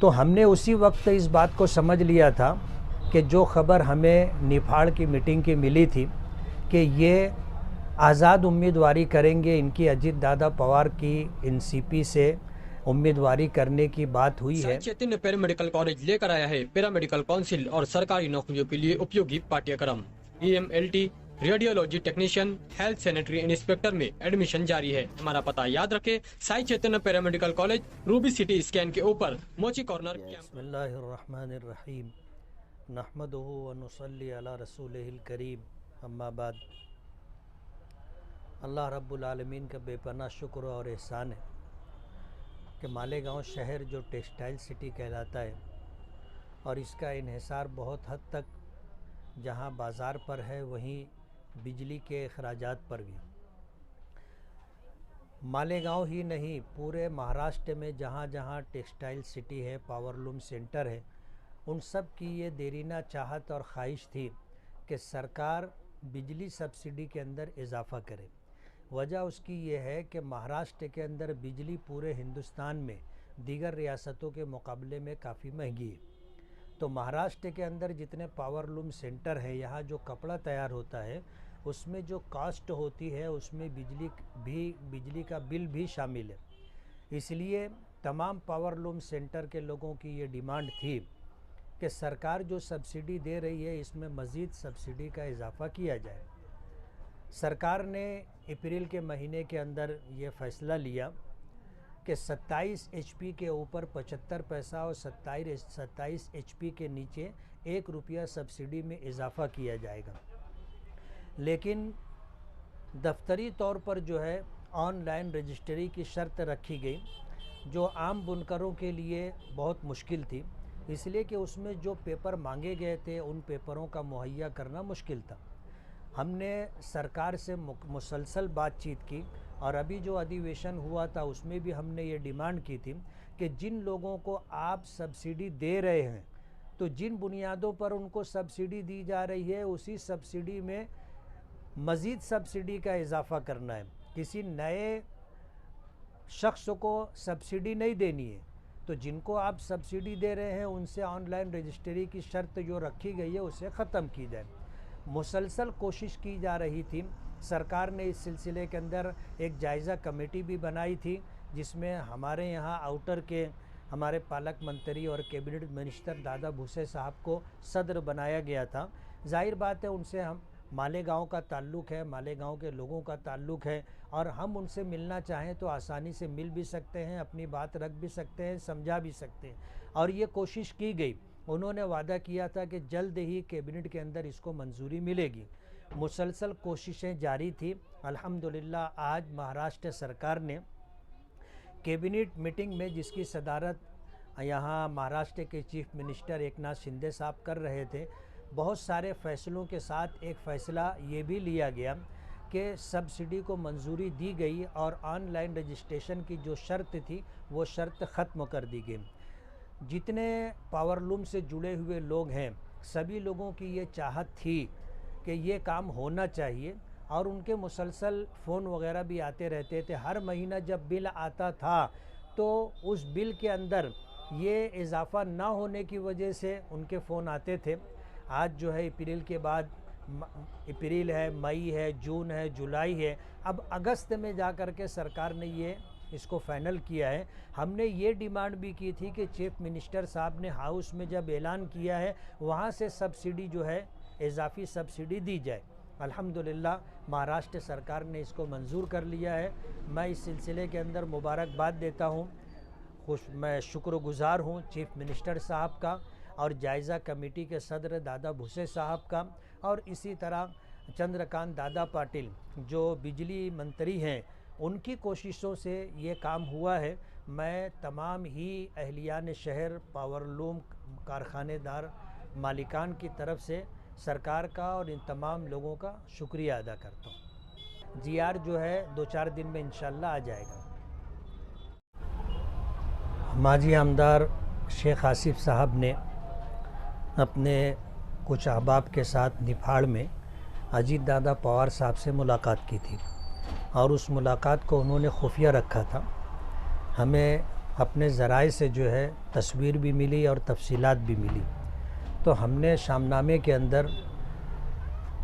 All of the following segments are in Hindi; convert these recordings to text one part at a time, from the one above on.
तो हमने उसी वक्त इस बात को समझ लिया था कि जो खबर हमें निफाड़ की मीटिंग की मिली थी कि ये आज़ाद उम्मीदवारी करेंगे, इनकी अजीत दादा पवार की एनसीपी से उम्मीदवारी करने की बात हुई है। चैतन्य पैरामेडिकल कॉलेज लेकर आया है पैरामेडिकल काउंसिल और सरकारी नौकरियों के लिए उपयोगी पाठ्यक्रम। EMLT, radiology technician, health sanitary inspector में एडमिशन जारी है। हमारा पता याद रखें, Sai Chaitanya paramedical college, Ruby City scan के ऊपर, मोची कॉर्नर। बिस्मिल्लाहिर्रहमानिर्रहीम, नहमदुहु व नुसल्ली अला रसूलिहिल करीम, अम्मा बाद। अल्लाह रब्बुल आलमीन का बेपनाह शुक्र और एहसान है कि मालेगांव शहर जो टेक्सटाइल सिटी कहलाता है और इसका इन्हिसार बहुत हद तक जहां बाज़ार पर है वहीं बिजली के अखराजात पर भी। मालेगांव ही नहीं, पूरे महाराष्ट्र में जहां जहां टेक्सटाइल सिटी है, पावरलूम सेंटर है, उन सब की ये देरीना चाहत और ख्वाहिश थी कि सरकार बिजली सब्सिडी के अंदर इजाफ़ा करे। वजह उसकी ये है कि महाराष्ट्र के अंदर बिजली पूरे हिंदुस्तान में दीगर रियासतों के मुकाबले में काफ़ी महंगी है। तो महाराष्ट्र के अंदर जितने पावरलूम सेंटर है, यहाँ जो कपड़ा तैयार होता है उसमें जो कॉस्ट होती है उसमें बिजली का बिल भी शामिल है। इसलिए तमाम पावरलूम सेंटर के लोगों की ये डिमांड थी कि सरकार जो सब्सिडी दे रही है इसमें मज़ीद सब्सिडी का इजाफ़ा किया जाए। सरकार ने अप्रैल के महीने के अंदर ये फ़ैसला लिया कि 27 HP के ऊपर 75 पैसा और 27 HP के नीचे 1 रुपया सब्सिडी में इजाफ़ा किया जाएगा। लेकिन दफ्तरी तौर पर जो है ऑनलाइन रजिस्ट्री की शर्त रखी गई, जो आम बुनकरों के लिए बहुत मुश्किल थी, इसलिए कि उसमें जो पेपर मांगे गए थे उन पेपरों का मुहैया करना मुश्किल था। हमने सरकार से मुसलसल बातचीत की और अभी जो अधिवेशन हुआ था उसमें भी हमने ये डिमांड की थी कि जिन लोगों को आप सब्सिडी दे रहे हैं, तो जिन बुनियादों पर उनको सब्सिडी दी जा रही है उसी सब्सिडी में मज़ीद सब्सिडी का इजाफ़ा करना है। किसी नए शख्स को सब्सिडी नहीं देनी है। तो जिनको आप सब्सिडी दे रहे हैं उनसे ऑनलाइन रजिस्ट्री की शर्त जो रखी गई है उसे ख़त्म की जाए। मुसलसल कोशिश की जा रही थी। सरकार ने इस सिलसिले के अंदर एक जायज़ा कमेटी भी बनाई थी जिसमें हमारे यहाँ आउटर के हमारे पालक मंत्री और कैबिनेट मिनिस्टर दादा भूसे साहब को सदर बनाया गया था। जाहिर बात है उनसे हम मालेगांव का ताल्लुक़ है, मालेगांव के लोगों का ताल्लुक़ है और हम उनसे मिलना चाहें तो आसानी से मिल भी सकते हैं, अपनी बात रख भी सकते हैं, समझा भी सकते हैं और ये कोशिश की गई। उन्होंने वादा किया था कि जल्द ही कैबिनेट के अंदर इसको मंजूरी मिलेगी। मुसलसल कोशिशें जारी थी। अल्हम्दुलिल्लाह आज महाराष्ट्र सरकार ने कैबिनेट मीटिंग में, जिसकी सदारत यहाँ महाराष्ट्र के चीफ मिनिस्टर एकनाथ शिंदे साहब कर रहे थे, बहुत सारे फ़ैसलों के साथ एक फ़ैसला ये भी लिया गया कि सब्सिडी को मंजूरी दी गई और ऑनलाइन रजिस्ट्रेशन की जो शर्त थी वो शर्त ख़त्म कर दी गई। जितने पावरलूम से जुड़े हुए लोग हैं सभी लोगों की ये चाहत थी कि ये काम होना चाहिए और उनके मुसलसल फ़ोन वगैरह भी आते रहते थे। हर महीना जब बिल आता था तो उस बिल के अंदर ये इजाफ़ा ना होने की वजह से उनके फ़ोन आते थे। आज जो है अप्रैल के बाद अप्रैल है, मई है, जून है, जुलाई है, अब अगस्त में जा कर के सरकार ने ये इसको फाइनल किया है। हमने ये डिमांड भी की थी कि चीफ मिनिस्टर साहब ने हाउस में जब ऐलान किया है वहाँ से सब्सिडी जो है इजाफी सब्सिडी दी जाए। अल्हम्दुलिल्लाह महाराष्ट्र सरकार ने इसको मंजूर कर लिया है। मैं इस सिलसिले के अंदर मुबारकबाद देता हूँ, मैं शुक्रगुज़ार हूँ चीफ मिनिस्टर साहब का और जायज़ा कमेटी के सदर दादा भूसे साहब का और इसी तरह चंद्रकांत दादा पाटिल जो बिजली मंत्री हैं, उनकी कोशिशों से ये काम हुआ है। मैं तमाम ही अहलियान शहर, पावरलूम कारखानेदार मालिकान की तरफ से सरकार का और इन तमाम लोगों का शुक्रिया अदा करता हूँ। जीआर जो है 2-4 दिन में इंशाल्लाह आ जाएगा। माजी आमदार शेख आसिफ साहब ने अपने कुछ अहबाब के साथ निफाड़ में अजीत दादा पवार साहब से मुलाकात की थी और उस मुलाकात को उन्होंने खुफिया रखा था। हमें अपने ज़राए से जो है तस्वीर भी मिली और तफसीलात भी मिली। तो हमने शामनामे के अंदर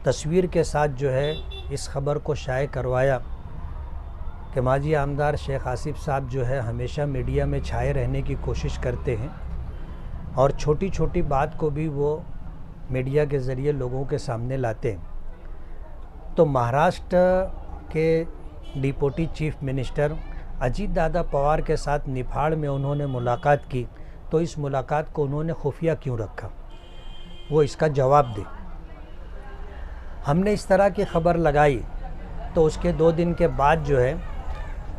तस्वीर के साथ जो है इस ख़बर को शाये करवाया कि माजी आमदार शेख आसिफ साहब जो है हमेशा मीडिया में छाए रहने की कोशिश करते हैं और छोटी छोटी बात को भी वो मीडिया के ज़रिए लोगों के सामने लाते हैं। तो महाराष्ट्र के deputy chief minister Ajit Dada Pawar के साथ निफाड़ में उन्होंने मुलाकात की, तो इस मुलाकात को उन्होंने खुफिया क्यों रखा, वो इसका जवाब दे। हमने इस तरह की ख़बर लगाई तो उसके 2 दिन के बाद जो है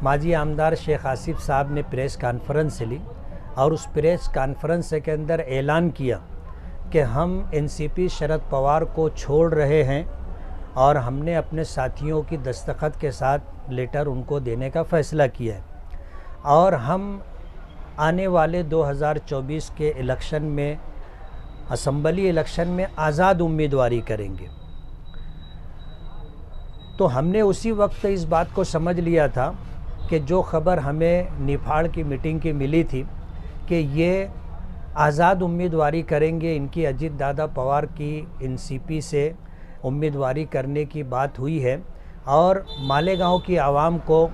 माजी आमदार शेख आसिफ साहब ने प्रेस कॉन्फ्रेंस ली और उस प्रेस कॉन्फ्रेंस के अंदर ऐलान किया कि हम एनसीपी शरद पवार को छोड़ रहे हैं और हमने अपने साथियों की दस्तखत के साथ लेटर उनको देने का फ़ैसला किया है और हम आने वाले 2024 के इलेक्शन में, असम्बली इलेक्शन में आज़ाद उम्मीदवारी करेंगे। तो हमने उसी वक्त इस बात को समझ लिया था कि जो ख़बर हमें निफाड़ की मीटिंग की मिली थी कि ये आज़ाद उम्मीदवारी करेंगे, इनकी अजीत दादा पवार की एनसीपी से उम्मीदवारी करने की बात हुई है और मालेगांव की आवाम को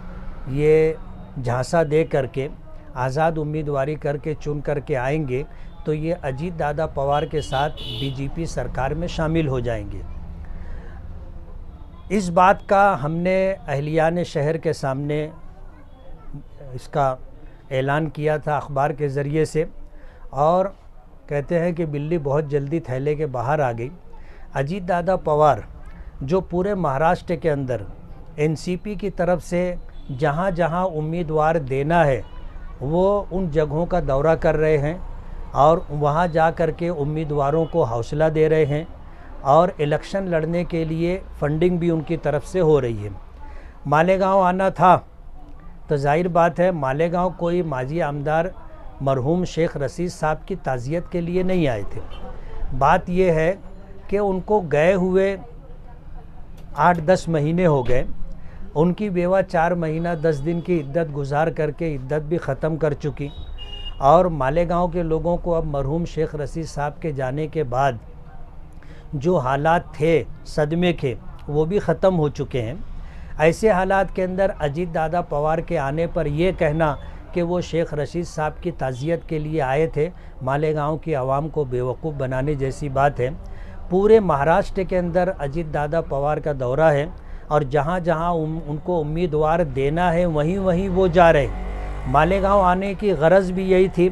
ये झांसा दे करके आज़ाद उम्मीदवारी करके चुन करके आएंगे तो ये अजीत दादा पवार के साथ बीजेपी सरकार में शामिल हो जाएंगे। इस बात का हमने अहलियान शहर के सामने इसका ऐलान किया था अखबार के ज़रिए से और कहते हैं कि बिल्ली बहुत जल्दी थैले के बाहर आ गई। अजीत दादा पवार जो पूरे महाराष्ट्र के अंदर एनसीपी की तरफ से जहाँ जहाँ उम्मीदवार देना है वो उन जगहों का दौरा कर रहे हैं और वहाँ जा कर के उम्मीदवारों को हौसला दे रहे हैं और इलेक्शन लड़ने के लिए फंडिंग भी उनकी तरफ से हो रही है। मालेगांव आना था तो जाहिर बात है मालेगांव कोई माजी आमदार मरहूम शेख रशीद साहब की ताज़ियत के लिए नहीं आए थे। बात यह है कि उनको गए हुए 8-10 महीने हो गए, उनकी बेवा 4 महीना 10 दिन की इद्दत गुजार करके इद्दत भी ख़त्म कर चुकी और मालेगांव के लोगों को अब मरहूम शेख रशीद साहब के जाने के बाद जो हालात थे सदमे के वो भी ख़त्म हो चुके हैं। ऐसे हालात के अंदर अजीत दादा पवार के आने पर यह कहना कि वो शेख रशीद साहब की ताज़ियत के लिए आए थे, मालेगांव की आवाम को बेवकूफ़ बनाने जैसी बात है। पूरे महाराष्ट्र के अंदर अजीत दादा पवार का दौरा है और जहाँ जहाँ उनको उम्मीदवार देना है वहीं वहीं वो जा रहे। मालेगांव आने की गरज भी यही थी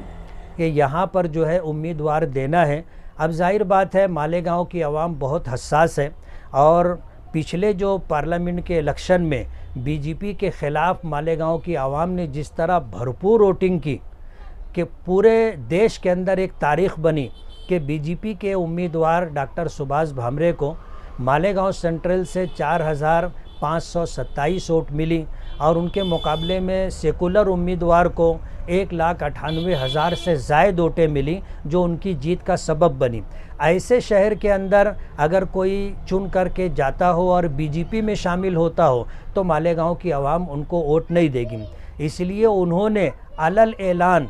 कि यहाँ पर जो है उम्मीदवार देना है। अब जाहिर बात है मालेगांव की आवाम बहुत हसास है और पिछले जो पार्लियामेंट के इलेक्शन में बीजेपी के ख़िलाफ़ मालेगांव की आवाम ने जिस तरह भरपूर वोटिंग की कि पूरे देश के अंदर एक तारीख़ बनी कि बीजेपी के उम्मीदवार डॉक्टर सुभाष भामरे को मालेगांव सेंट्रल से 4,527 वोट मिली और उनके मुकाबले में सेकुलर उम्मीदवार को 1,98,000 से ज़ायद वोटें मिली जो उनकी जीत का सबब बनी। ऐसे शहर के अंदर अगर कोई चुन करके जाता हो और बीजेपी में शामिल होता हो तो मालेगांव की आवाम उनको वोट नहीं देगी। इसलिए उन्होंने अलल ऐलान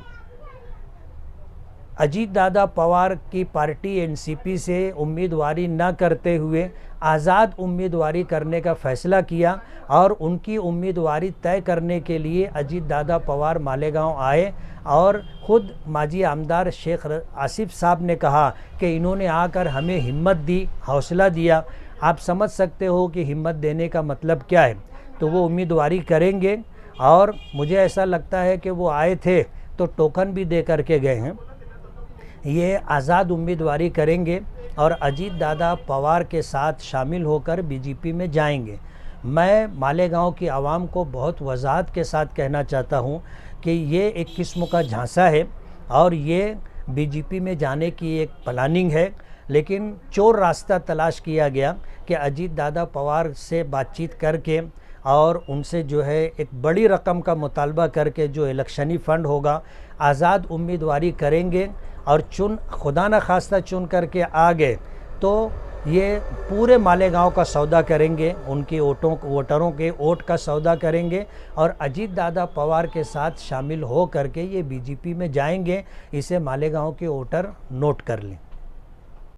अजीत दादा पवार की पार्टी एनसीपी से उम्मीदवारी न करते हुए आज़ाद उम्मीदवारी करने का फ़ैसला किया और उनकी उम्मीदवारी तय करने के लिए अजीत दादा पवार मालेगांव आए और ख़ुद माजी आमदार शेख आसिफ साहब ने कहा कि इन्होंने आकर हमें हिम्मत दी, हौसला दिया। आप समझ सकते हो कि हिम्मत देने का मतलब क्या है। तो वो उम्मीदवारी करेंगे और मुझे ऐसा लगता है कि वो आए थे तो टोकन भी दे करके गए हैं। ये आज़ाद उम्मीदवारी करेंगे और अजीत दादा पवार के साथ शामिल होकर बीजेपी में जाएंगे। मैं मालेगांव की आवाम को बहुत वजाहत के साथ कहना चाहता हूं कि ये एक किस्म का झांसा है और ये बीजेपी में जाने की एक प्लानिंग है, लेकिन चोर रास्ता तलाश किया गया कि अजीत दादा पवार से बातचीत करके और उनसे जो है एक बड़ी रकम का मुतालबा करके जो इलेक्शनी फ़ंड होगा आज़ाद उम्मीदवारी करेंगे और खुदा न खास्ता चुन करके आ गए तो ये पूरे मालेगांव का सौदा करेंगे, उनके वोटरों के वोट का सौदा करेंगे और अजीत दादा पवार के साथ शामिल हो करके ये बीजेपी में जाएंगे। इसे मालेगांव के वोटर नोट कर लें।